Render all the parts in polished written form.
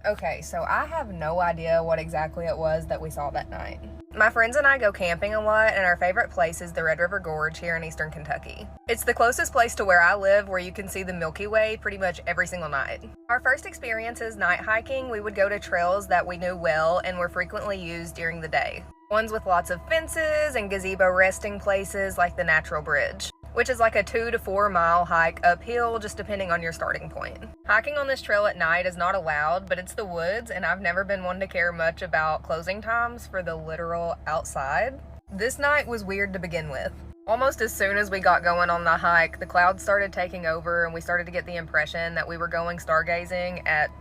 Okay, so I have no idea what exactly it was that we saw that night. My friends and I go camping a lot, and our favorite place is the Red River Gorge here in eastern Kentucky. It's the closest place to where I live where you can see the Milky Way pretty much every single night. Our first experiences night hiking, we would go to trails that we knew well and were frequently used during the day. Ones with lots of fences and gazebo resting places like the Natural Bridge, which is like a 2 to 4 mile hike uphill just depending on your starting point. Hiking on this trail at night is not allowed, but it's the woods and I've never been one to care much about closing times for the literal outside. This night was weird to begin with. Almost as soon as we got going on the hike, the clouds started taking over and we started to get the impression that we were going stargazing at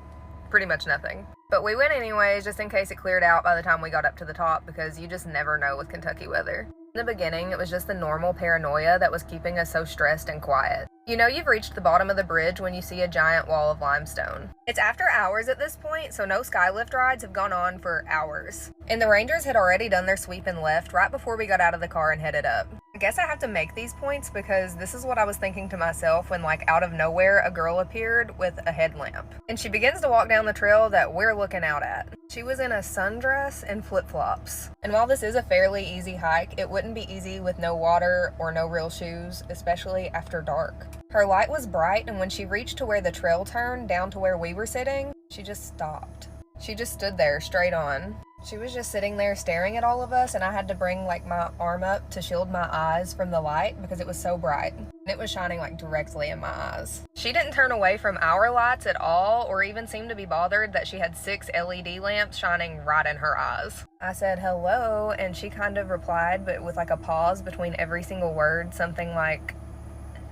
pretty much nothing. But we went anyways just in case it cleared out by the time we got up to the top because you just never know with Kentucky weather. In the beginning, it was just the normal paranoia that was keeping us so stressed and quiet. You know you've reached the bottom of the bridge when you see a giant wall of limestone. It's after hours at this point, so no skylift rides have gone on for hours. And the rangers had already done their sweep and left right before we got out of the car and headed up. I guess I have to make these points because this is what I was thinking to myself when, like, out of nowhere, a girl appeared with a headlamp. And she begins to walk down the trail that we're looking out at. She was in a sundress and flip-flops. And while this is a fairly easy hike, it wouldn't be easy with no water or no real shoes, especially after dark. Her light was bright, and when she reached to where the trail turned down to where we were sitting, she just stopped. She just stood there, straight on. She was just sitting there staring at all of us, and I had to bring like my arm up to shield my eyes from the light because it was so bright. And it was shining like directly in my eyes. She didn't turn away from our lights at all or even seem to be bothered that she had 6 LED lamps shining right in her eyes. I said hello, and she kind of replied, but with like a pause between every single word, something like,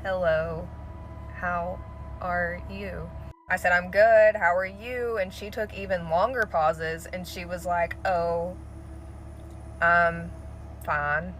"Hello, how are you?" I said, "I'm good, how are you?" And she took even longer pauses and she was like, "Oh, I'm fine."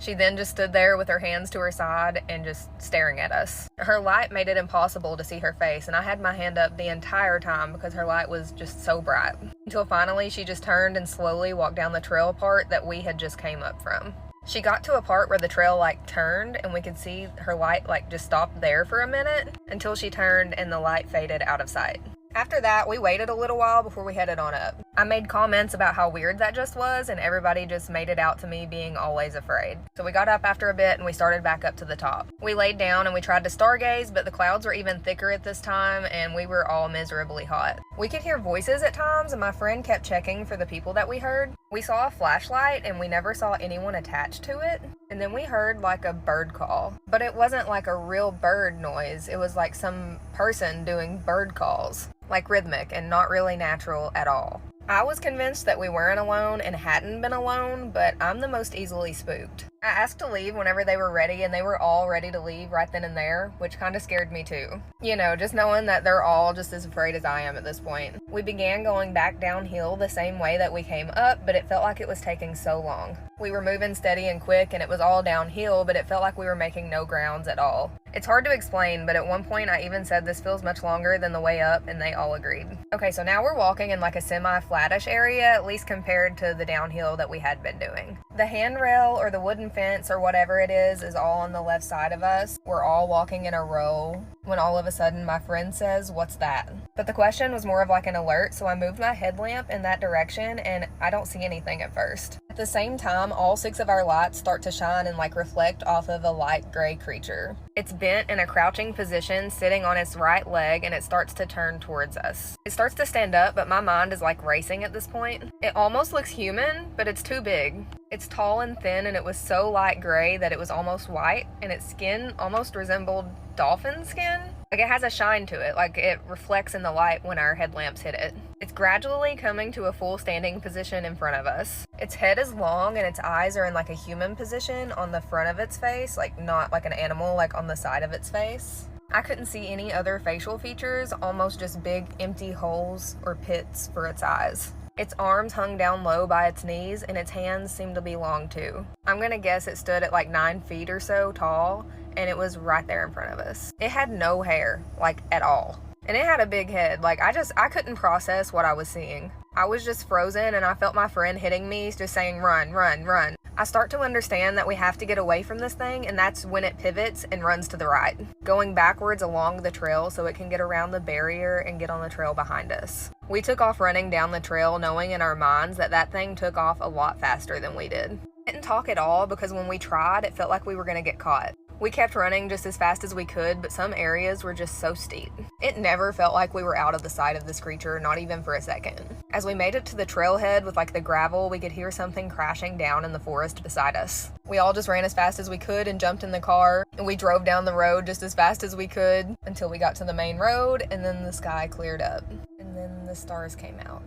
She then just stood there with her hands to her side and just staring at us. Her light made it impossible to see her face, and I had my hand up the entire time because her light was just so bright. Until finally she just turned and slowly walked down the trail part that we had just came up from. She got to a part where the trail like turned and we could see her light like just stopped there for a minute until she turned and the light faded out of sight. After that, we waited a little while before we headed on up. I made comments about how weird that just was, and everybody just made it out to me being always afraid. So we got up after a bit and we started back up to the top. We laid down and we tried to stargaze, but the clouds were even thicker at this time and we were all miserably hot. We could hear voices at times and my friend kept checking for the people that we heard. We saw a flashlight and we never saw anyone attached to it. And then we heard like a bird call, but it wasn't like a real bird noise. It was like some person doing bird calls, like rhythmic and not really natural at all. I was convinced that we weren't alone and hadn't been alone, but I'm the most easily spooked. I asked to leave whenever they were ready, and they were all ready to leave right then and there, which kind of scared me too. You know, just knowing that they're all just as afraid as I am at this point. We began going back downhill the same way that we came up, but it felt like it was taking so long. We were moving steady and quick, and it was all downhill, but it felt like we were making no grounds at all. It's hard to explain, but at one point I even said this feels much longer than the way up, and they all agreed. Okay, so now we're walking in like a semi-flattish area, at least compared to the downhill that we had been doing. The handrail or the wooden fence or whatever it is all on the left side of us. We're all walking in a row when all of a sudden my friend says, "What's that?" But the question was more of like an alert, so I moved my headlamp in that direction and I don't see anything at first. At the same time, all 6 of our lights start to shine and like reflect off of a light gray creature. It's bent in a crouching position, sitting on its right leg, and it starts to turn towards us. It starts to stand up, but my mind is like racing at this point. It almost looks human, but it's too big. It's tall and thin, and it was so light gray that it was almost white, and its skin almost resembled dolphin skin. Like it has a shine to it, like it reflects in the light when our headlamps hit it. It's gradually coming to a full standing position in front of us. Its head is long and its eyes are in like a human position on the front of its face, like not like an animal, like on the side of its face. I couldn't see any other facial features, almost just big empty holes or pits for its eyes. Its arms hung down low by its knees and its hands seemed to be long too. I'm gonna guess it stood at like 9 feet or so tall, and it was right there in front of us. It had no hair, like at all. And it had a big head. Like I couldn't process what I was seeing. I was just frozen and I felt my friend hitting me, just saying, "Run, run, run." I start to understand that we have to get away from this thing, and that's when it pivots and runs to the right, going backwards along the trail so it can get around the barrier and get on the trail behind us. We took off running down the trail, knowing in our minds that that thing took off a lot faster than we did. Didn't talk at all because when we tried, it felt like we were going to get caught. We kept running just as fast as we could, but some areas were just so steep. It never felt like we were out of the sight of this creature, not even for a second. As we made it to the trailhead with like the gravel, we could hear something crashing down in the forest beside us. We all just ran as fast as we could and jumped in the car, and we drove down the road just as fast as we could until we got to the main road, and then the sky cleared up, and then the stars came out.